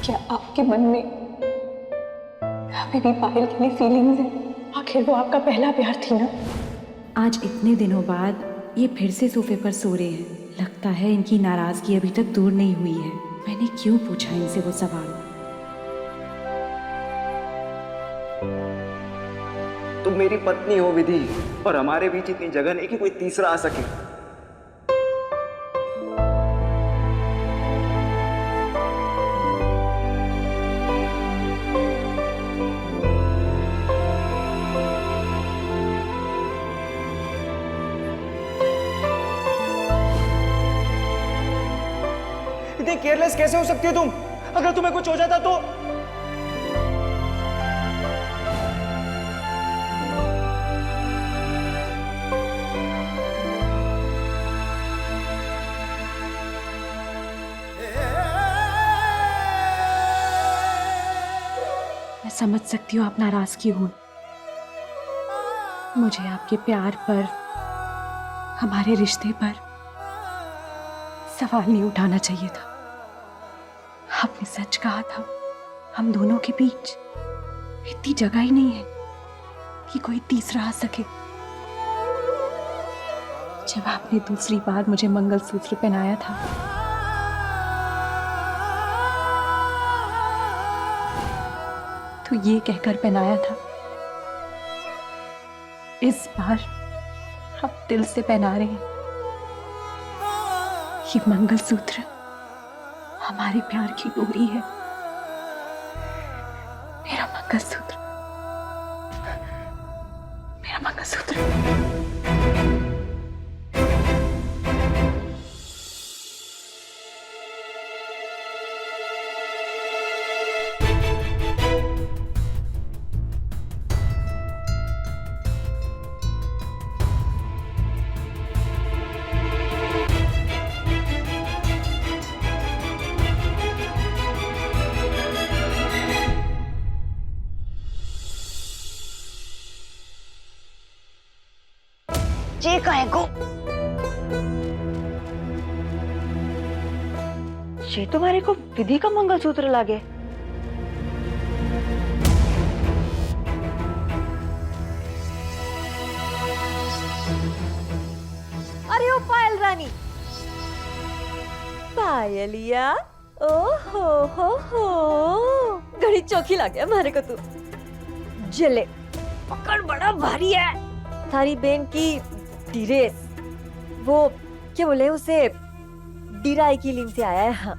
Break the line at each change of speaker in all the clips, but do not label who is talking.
क्या आपके मन में अभी भी पायल के लिए फीलिंग्स हैं? आखिर वो आपका पहला प्यार थी ना।
आज इतने दिनों बाद ये फिर से सोफे पर सो रहे हैं। लगता है इनकी नाराजगी अभी तक दूर नहीं हुई है। मैंने क्यों पूछा इनसे वो सवाल?
तुम मेरी पत्नी हो विधि, और हमारे बीच इतनी जगह नहीं कि कोई तीसरा आ सके। इतने केयरलेस कैसे हो सकती हो तुम? अगर तुम्हें कुछ हो जाता तो?
मैं समझ सकती हूँ आप नाराज क्यों हो। मुझे आपके प्यार पर, हमारे रिश्ते पर सवाल नहीं उठाना चाहिए था। आपने सच कहा था, हम दोनों के बीच इतनी जगह ही नहीं है कि कोई तीसरा आ सके। जब आपने दूसरी बार मुझे मंगलसूत्र पहनाया था, तो ये कहकर पहनाया था, इस बार आप दिल से पहना रहे हैं। ये मंगलसूत्र हमारे प्यार की डोरी है। मेरा मंगलसूत्र, मेरा मंगलसूत्र।
ये काहे को? ये तुम्हारे को विधि का मंगलसूत्र लागे। अरे ओ पायल रानी, पायलिया, ओ हो, घड़ी चौकी लागे हमारे को तू। जले पकड़, बड़ा भारी है। थारी बहन की ड्रेस, वो क्या बोले उसे, डिराई की लिंक से आया है। हाँ,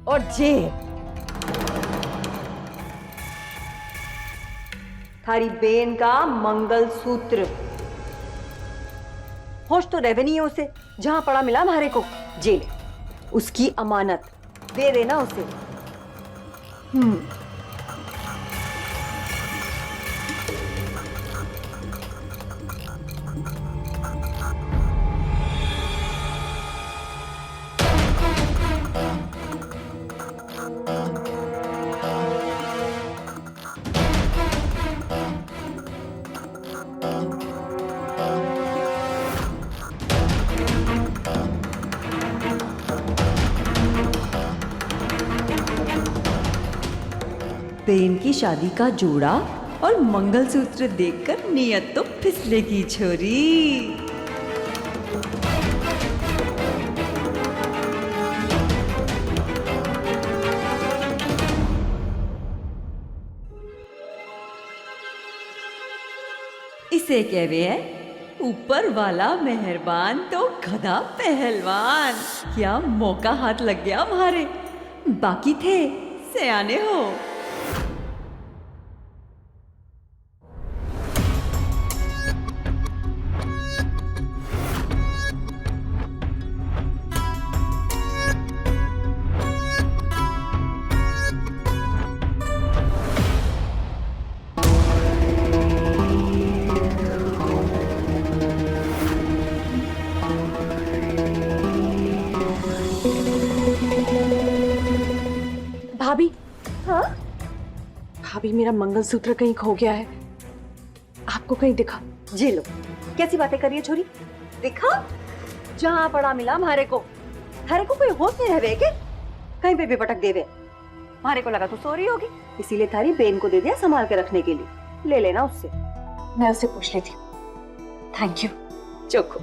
और जे थारी बहन का मंगलसूत्र। होश तो रेवेन्यू है उसे, जहां पड़ा मिला हमारे को। जे ले, उसकी अमानत दे देना उसे। बहन की शादी का जोड़ा और मंगलसूत्र देखकर नियत तो फिसलेगी छोरी। इसे कहवे हैं ऊपर वाला मेहरबान तो गधा पहलवान। क्या मौका हाथ लग गया हमारे, बाकी थे सयाने हो।
भाभी,
हाँ?
भाभी मेरा मंगलसूत्र कहीं खो गया है। आपको कहीं दिखा?
जी लो, कैसी बातें करिए छोरी। दिखा, जहाँ पड़ा मिला हमारे को। हमारे को कोई होश नहीं रहे के? कहीं पे भी पटक देवे। मारे को लगा तू सो रही होगी, इसीलिए थारी बेन को दे दिया संभाल के रखने के लिए। ले लेना उससे।
मैं उससे पूछ लेती हूँ। Thank you.
चोखो।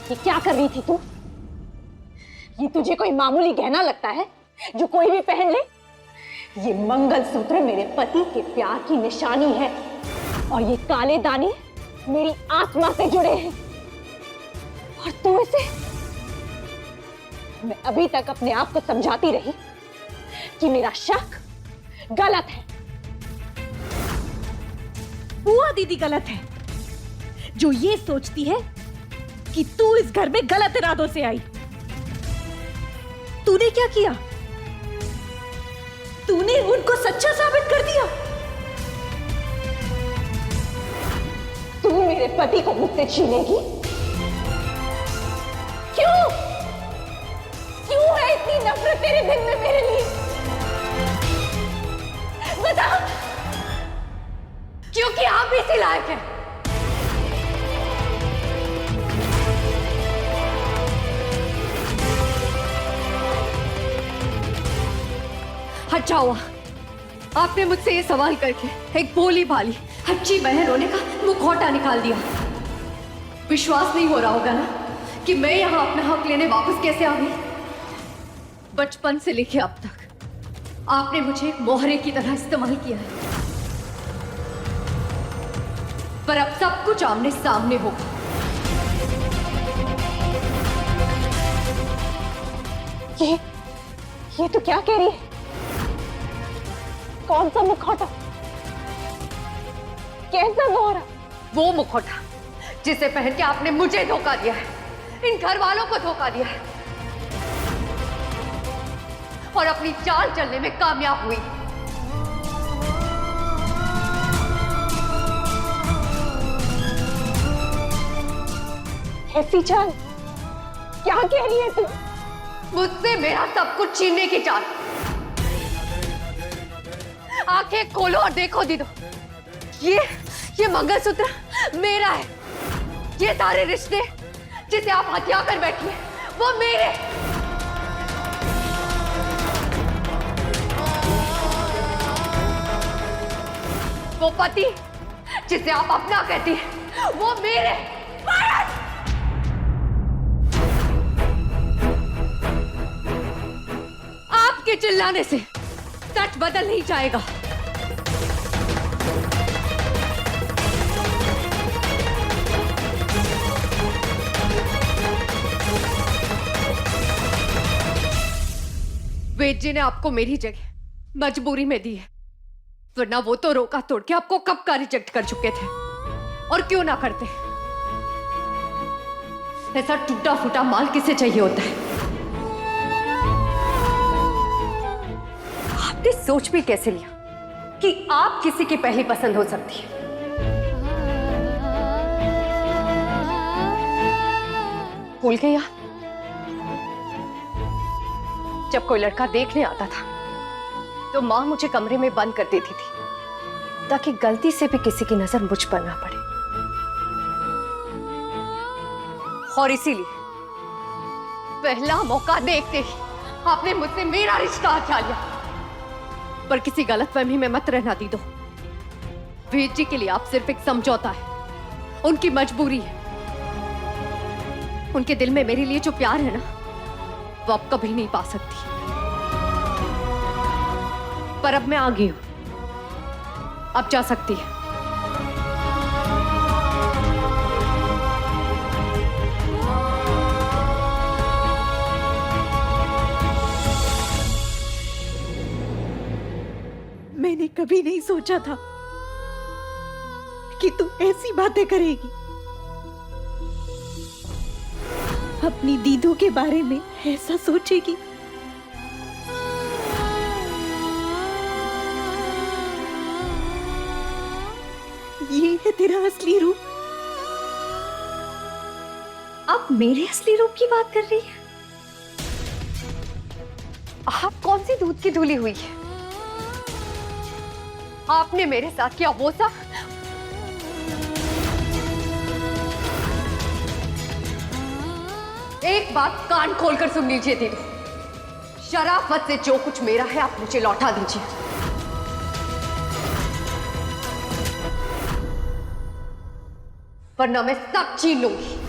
ये क्या कर रही थी तू? ये तुझे कोई मामूली गहना लगता है जो कोई भी पहन ले? ये मंगलसूत्र मेरे पति के प्यार की निशानी है और ये काले दाने मेरी आत्मा से जुड़े हैं। और तू इसे... मैं अभी तक अपने आप को समझाती रही कि मेरा शक गलत है।
बुआ दीदी गलत है जो ये सोचती है कि तू इस घर में गलत इरादों से आई। तूने क्या किया? तूने उनको सच्चा साबित कर दिया।
तू मेरे पति को मुझसे छीनेगी? क्यों? क्यों है इतनी नफरत तेरे दिल में मेरे लिए? बता। क्योंकि आप इसी लायक हैं।
अच्छा हुआ आपने मुझसे ये सवाल करके एक भोली भाली अच्छी बहन होने का मुखौटा निकाल दिया। विश्वास नहीं हो रहा होगा ना कि मैं यहाँ अपना हक लेने वापस कैसे आ गई। बचपन से लेके अब तक आपने मुझे एक मोहरे की तरह इस्तेमाल किया है, पर अब सब कुछ आमने सामने होगा।
ये तो क्या कह रही है? कौन सा मुखौटा? कैसा मोहरा?
वो मुखौटा जिसे पहन के आपने मुझे धोखा दिया है, इन घर वालों को धोखा दिया है और अपनी चाल चलने में कामयाब हुई।
ऐसी चाल? क्या कह रही है तू?
मुझसे मेरा सब कुछ छीनने की चाल। आंखें खोलो और देखो दीदो, ये मंगलसूत्र मेरा है। ये सारे रिश्ते जिसे आप हथिया कर बैठी हैं, वो मेरे। वो पति जिसे आप अपना कहती हैं, वो मेरे। आपके चिल्लाने से सच बदल नहीं जाएगा। वेद जी ने आपको मेरी जगह मजबूरी में दी है, वरना वो तो रोका तोड़ के आपको कब का रिजेक्ट कर चुके थे। और क्यों ना करते? ऐसा टूटा फूटा माल किसे चाहिए होता है? आपने सोच भी कैसे लिया कि आप किसी की पहली पसंद हो सकती है? भूल गई आप? जब कोई लड़का देखने आता था तो मां मुझे कमरे में बंद कर देती थी ताकि गलती से भी किसी की नजर मुझ पर ना पड़े। और इसीलिए पहला मौका देखते ही
आपने मुझसे मेरा रिश्ता हटा लिया, पर किसी गलतफहमी में मत रहना दीदो। वेद जी के लिए आप सिर्फ एक समझौता है, उनकी मजबूरी है। उनके दिल में मेरे लिए जो प्यार है ना, वो आप कभी नहीं पा सकती। पर अब मैं आ गई हूं, अब जा सकती है।
मैंने कभी नहीं सोचा था कि तू ऐसी बातें करेगी, अपनी दीदू के बारे में ऐसा सोचेगी। ये है तेरा असली रूप।
आप मेरे असली रूप की बात कर रही है? आप कौन सी दूध की धुली हुई है? आपने मेरे साथ किया वो सब, एक बात कान खोलकर सुन लीजिए दीदी, शराफत से जो कुछ मेरा है आप मुझे लौटा दीजिए, वरना मैं सब छीन लूंगी।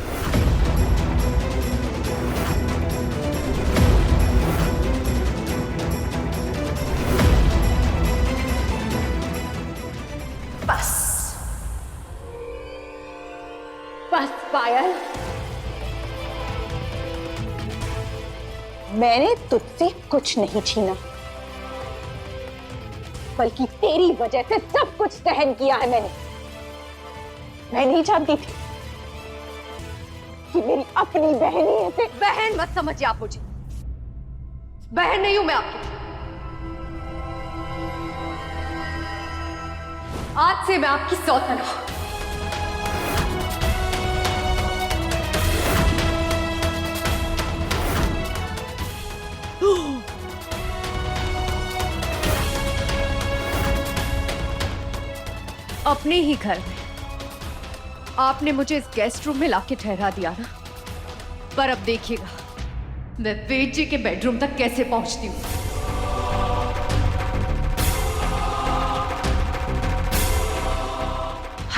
बस पायल, मैंने तुझसे कुछ नहीं छीना, बल्कि तेरी वजह से सब कुछ सहन किया है मैंने। मैं नहीं जानती थी कि मेरी अपनी बहन ही ऐसे।
बहन मत समझिए आप मुझे, बहन नहीं हूं मैं आपकी। आज से मैं आपकी सौतन हूं। अपने ही घर में आपने मुझे इस गेस्ट रूम में लाके ठहरा दिया ना, पर अब देखिएगा मैं वेद जी के बेडरूम तक कैसे पहुंचती हूँ।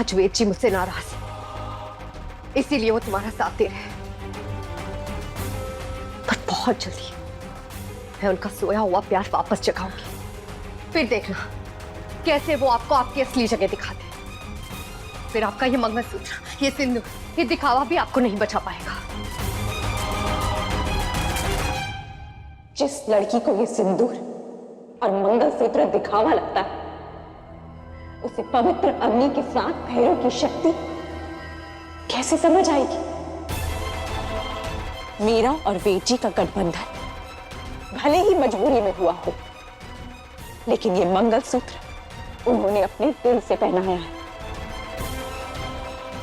आज वेद जी मुझसे नाराज है, इसीलिए वो तुम्हारा साथ दे रहे हैं, पर बहुत जल्दी मैं उनका सोया हुआ प्यार वापस जगाऊंगी। फिर देखना कैसे वो आपको आपकी असली जगह दिखाते हैं। फिर आपका ये मंगलसूत्र, ये सिंदूर, ये दिखावा भी आपको नहीं बचा पाएगा।
जिस लड़की को ये सिंदूर और मंगलसूत्र दिखावा लगता है, उसे पवित्र अग्नि के साथ भैरव की शक्ति कैसे समझ आएगी? मेरा और वेद जी का गठबंधन भले ही मजबूरी में हुआ हो, लेकिन ये मंगलसूत्र उन्होंने अपने दिल से पहनाया है,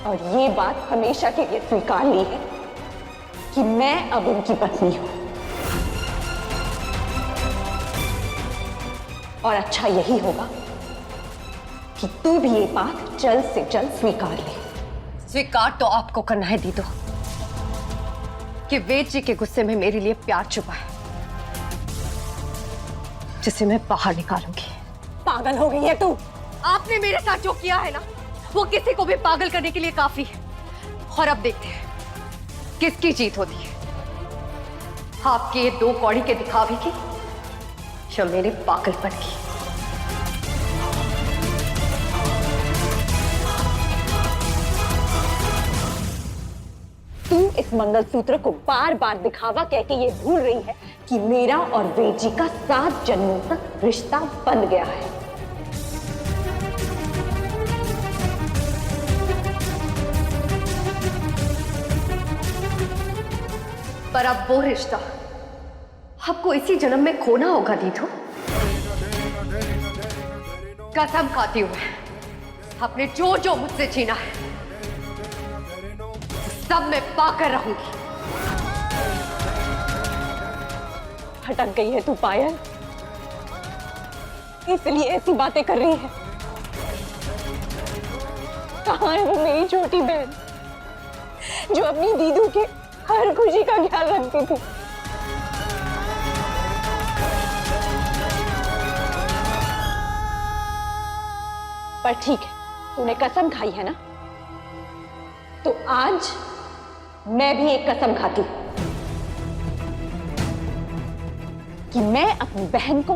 और ये बात हमेशा के लिए स्वीकार ली है कि मैं अब उनकी पत्नी हूं। और अच्छा यही होगा कि तू भी ये बात जल्द से जल्द स्वीकार ले।
स्वीकार तो आपको करना है दीदो कि वेद जी के गुस्से में मेरे लिए प्यार छुपा है, जिसे मैं बाहर निकालूंगी।
पागल हो गई है तू?
आपने मेरे साथ जो किया है ना, वो किसी को भी पागल करने के लिए काफी है। और अब देखते हैं किसकी जीत होती है, आपके ये दो कौड़ी के दिखावे की या मेरे पागलपन की।
तू इस मंगलसूत्र को बार बार दिखावा कह के ये भूल रही है कि मेरा और वेद जी का 7 जन्मों तक रिश्ता बन गया है।
पर अब वो रिश्ता आपको इसी जन्म में खोना होगा दीदू। कसम खाती हूं मैं, आपने जो जो मुझसे छीना है सब मैं पाकर रहूंगी।
भटक गई है तू पायल, इसलिए ऐसी बातें कर रही है। कहाँ है वो मेरी छोटी बहन जो अपनी दीदू के हर खुशी का ख्याल रखती थी? पर ठीक है, तूने कसम खाई है ना, तो आज मैं भी एक कसम खाती हूं कि मैं अपनी बहन को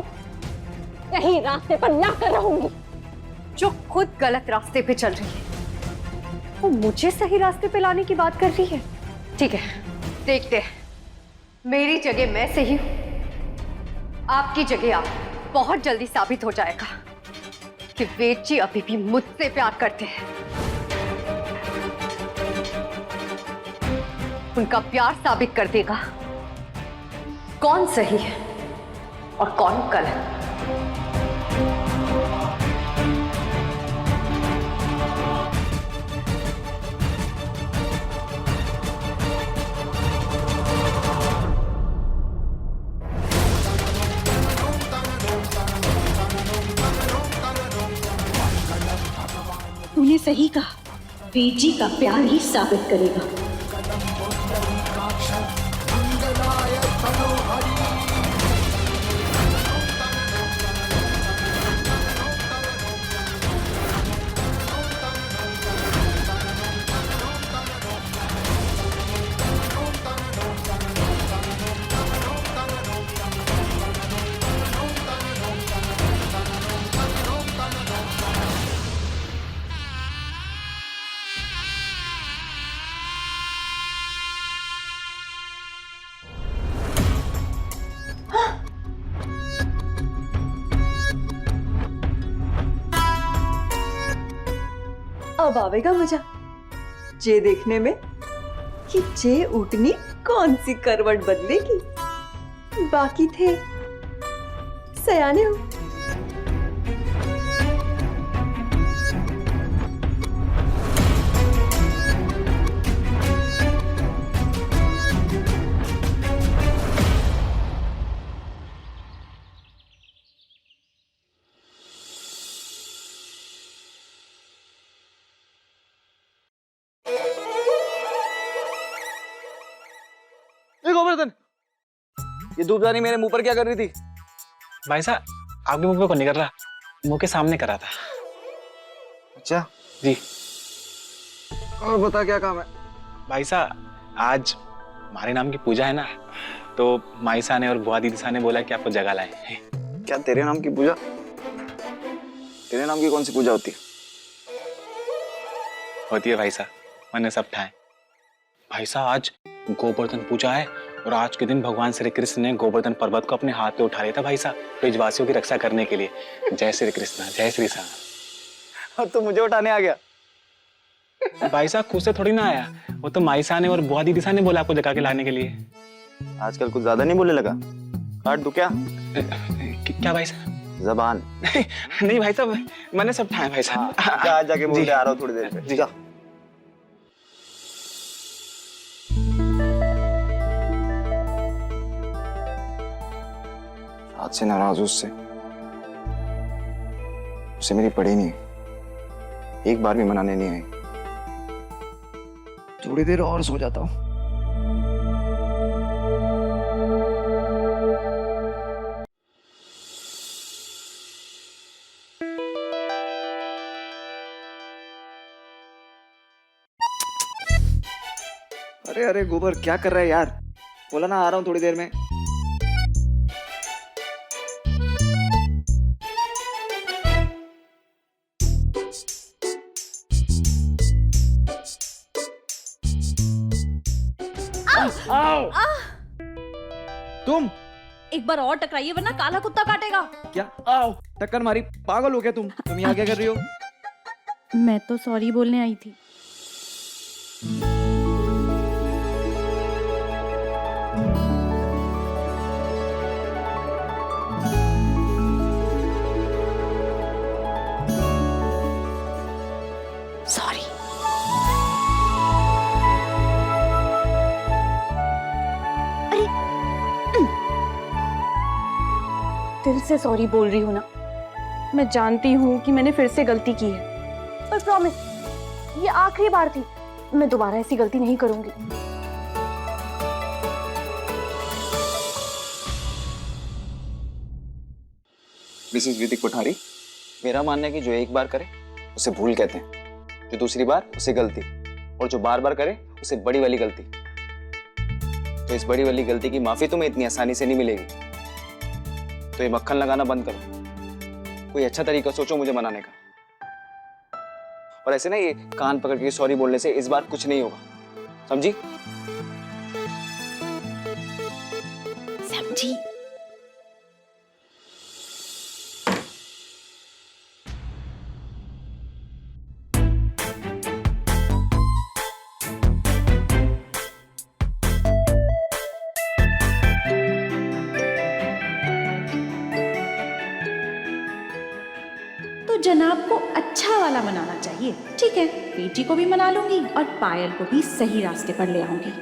कहीं रास्ते पर ला कर रहूंगी।
जो खुद गलत रास्ते पे चल रही है वो मुझे सही रास्ते पे लाने की बात कर रही है। ठीक है, देखते हैं। मेरी जगह मैं सही हूं, आपकी जगह आप। बहुत जल्दी साबित हो जाएगा कि वेद जी अभी भी मुझसे प्यार करते हैं। उनका प्यार साबित कर देगा कौन सही है और कौन गलत।
तूने सही कहा, वेद जी का प्यार ही साबित करेगा।
अब आवेगा मजा जे देखने में कि जे उठनी कौन सी करवट बदलेगी। बाकी थे सयाने हो।
गोवर्धन, ये धूपदानी मेरे मुंह पर क्या कर रही थी?
भाई साहब, आपके मुंह पे कौन नहीं कर रहा, मुंह के सामने करा था।
अच्छा
जी।
और बता क्या काम है?
भाई साहब, आज हमारे नाम की पूजा है ना, तो माई सा ने और बुआ दीदी सा ने बोला कि आपको जगह लाए।
क्या तेरे नाम की पूजा? तेरे नाम की कौन सी पूजा होती है?
होती है भाई साहब, मैंने सब ठाए। भाई साहब, आज गोवर्धन पूजा है और आज के दिन भगवान श्री कृष्ण ने गोवर्धन पर्वत को अपने हाथ पे उठा लिया था भाई साहब, ब्रजवासियों की रक्षा करने के लिए। जय श्री कृष्ण, जय श्री राम।
और तू मुझे उठाने आ गया?
भाई साहब, खुद से थोड़ी ना आया, वो तो माई सा ने और बुआ दीदी सा ने बोला आपको जगा के लाने के लिए।
आजकल कुछ ज्यादा नहीं बोलने लगा? काट दूं क्या?
क्या भाई साहब?
जबान।
नहीं भाई साहब, मैंने सब ठाए भाई साहब।
जा जाके बोल, आ रहा हूँ थोड़ी देर में।
जी।
जा। आज से नाराज उससे मेरी पड़ी नहीं, एक बार भी मनाने नहीं आई। थोड़ी देर और सो जाता हूँ। अरे अरे गोबर, क्या कर रहा है यार? बोला ना आ रहा हूँ थोड़ी देर में। तुम
एक बार और टकराइए वरना काला कुत्ता काटेगा।
क्या? आओ, टक्कर मारी? पागल हो गया तुम? यहाँ क्या कर रही हो?
मैं तो सॉरी बोलने आई थी। सॉरी। दिल से सॉरी बोल रही हूँ ना। मैं जानती हूँ कि मैंने फिर से गलती की है, पर प्रॉमिस ये आखिरी बार थी। मैं दोबारा ऐसी गलती नहीं करूंगी।
मिसेस विदिक कोठारी, मेरा मानना है कि जो एक बार करे उसे भूल कहते हैं। जो दूसरी बार उसे गलती, और जो बार बार करे उसे बड़ी वाली गलती। तो इस बड़ी वाली गलती की माफी तुम्हें इतनी आसानी से नहीं मिलेगी। तो ये मक्खन लगाना बंद करो, कोई अच्छा तरीका सोचो मुझे मनाने का। और ऐसे ना ये कान पकड़ के सॉरी बोलने से इस बार कुछ नहीं होगा, समझी?
समझी। तो जनाब को अच्छा वाला मनाना चाहिए। ठीक है, बेटी को भी मना लूंगी और पायल को भी सही रास्ते पर ले आऊंगी।